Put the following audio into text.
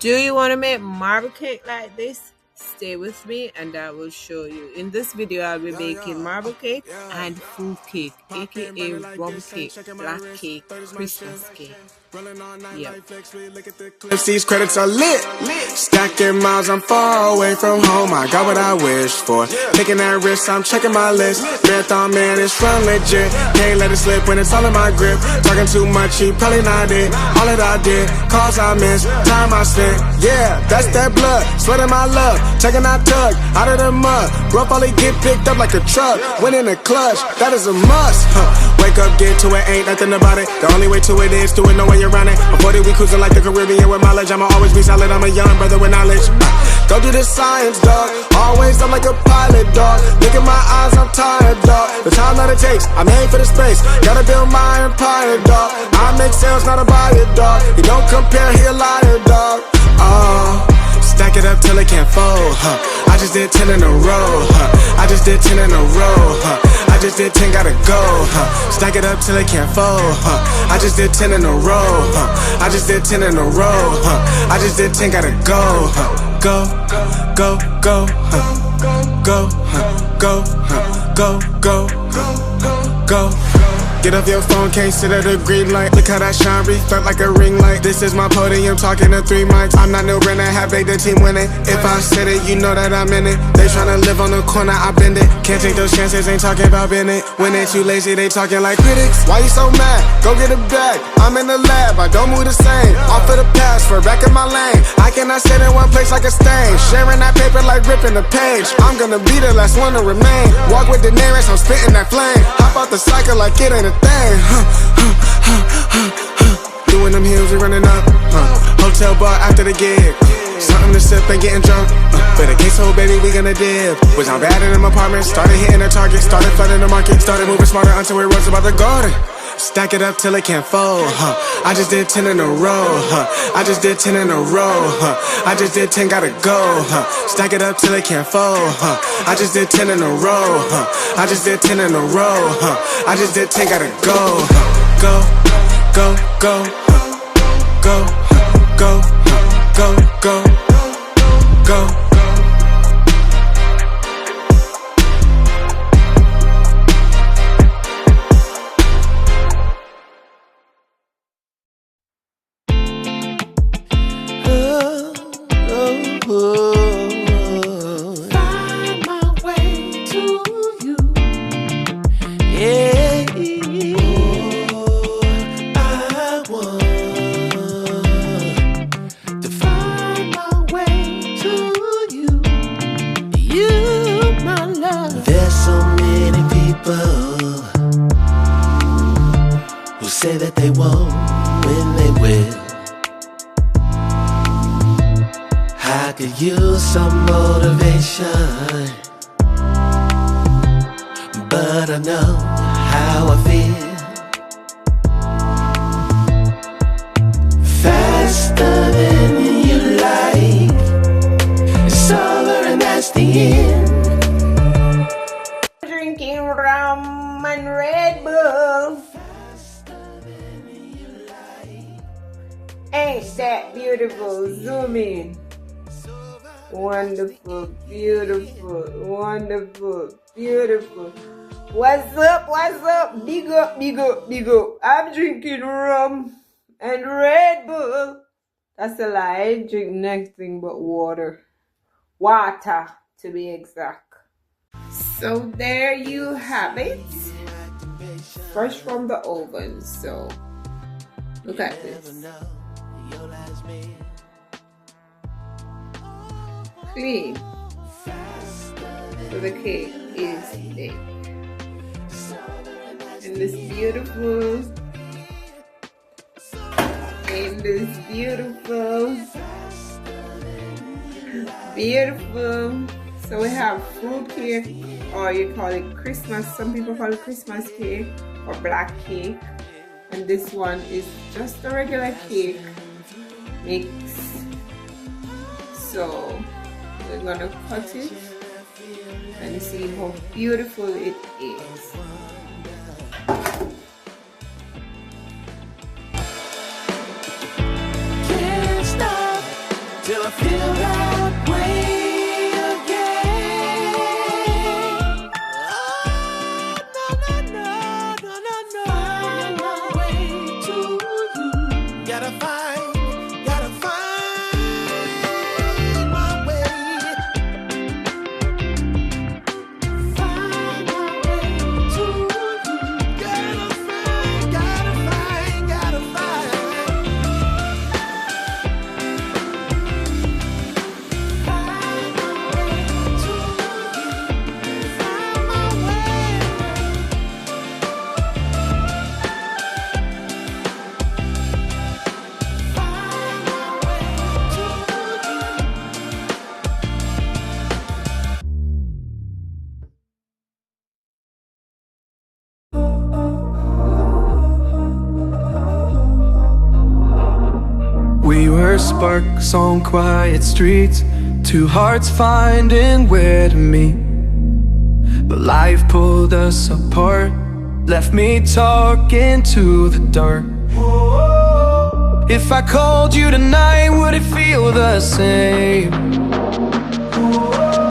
Do you want to make marble cake like this? Stay with me and I will show you. In this video, I'll be making marble cake and fruit cake, aka rum cake, black cake, Christmas cake. Yeah. These credits are lit. Stacking miles, I'm far away from home. I got what I wished for. Taking that risk, I'm checking my list. Marathon man, it's run legit. Can't let it slip when it's all in my grip. Talking too much, he probably not it. All that I did, calls I missed, time I spent. Yeah, that's that blood, sweating my love. Checking out tug, out of the mud. Rough only get picked up like a truck. Win in the clutch, that is a must. Wake up, get to it, ain't nothing about it. The only way to it is do it, no way around it. I'm 40, we cruising like the Caribbean with mileage. I'ma always be solid, I'm a young brother with knowledge. Go do the science, dog. Always I'm like a pilot, dog. Look at my eyes, I'm tired, dog. The time that it takes, I made for the space. Gotta build my empire, dog. I make sales, not a buyer, dog. You don't compare, he a liar, dog. Stack it up till it can't fold, I just did 10 in a row, I just did 10 in a row, I just did 10, gotta go, Stack it up till it can't fold, I just did 10 in a row, I just did 10 in a row, I just did 10, gotta go, go, go, go, go, go, go, go, go. Get off your phone, can't sit at a green light. Look how that shine reflect like a ring light. This is my podium, talking to 3 mics. I'm not no Brennan, have they the team winning. If I said it, you know that I'm in it. They tryna live on the corner, I bend it. Can't take those chances, ain't talking about Bennett. When they too lazy, they talking like critics. Why you so mad? Go get a bag. I'm in the lab, I don't move the same. Off of the pass, for back in my lane. I cannot sit in one place like a stain. Sharing that paper like ripping the page. I'm gonna be the last one to remain. Walk with the nearest, I'm spitting that flame. Hop out the cycle like it ain't a thing. Doing them heels, we running up. Hotel bar after the gig. Something to sip and getting drunk. For the case, baby, we gonna dip. Was on bad in them apartments. Started hitting the target. Started flooding the market. Started moving smarter until we rose about the garden. Stack it up till it can't fold, I just did 10 in a row, I just did 10 in a row, I just did 10, gotta go, Stack it up till it can't fold, I just did 10 in a row, I just did 10 in a row, I just did 10, gotta go, go, go, go, go, go, go, go, go. Find my way to you. Yeah. I want to find my way to you. You, my love. There's so many people who say that they won't when they will. I could use some motivation, but I know how I feel. Faster than you like, it's over and that's the end. Drinking rum and Red Bull. Ain't that beautiful? Zoom in. Wonderful, beautiful, wonderful, beautiful. What's up? What's up? Big up, big up, big up. I'm drinking rum and Red Bull. That's a lie. I ain't drink nothing but water. Water, to be exact. So there you have it. Fresh from the oven. So look at this. Clean. So the cake is baked. And this beautiful. So we have fruit cake, or you call it Christmas. Some people call it Christmas cake or black cake. And this one is just a regular cake mix. So we're gonna cut it and see how beautiful it is. Can't stop till I feel that way again. Oh, no, no, no, no, no, no. Find my way to you. Gotta find my way. Find my way to you. Gotta find. We were sparks on quiet streets, two hearts finding where to meet. But life pulled us apart, left me talking to the dark. If I called you tonight, would it feel the same?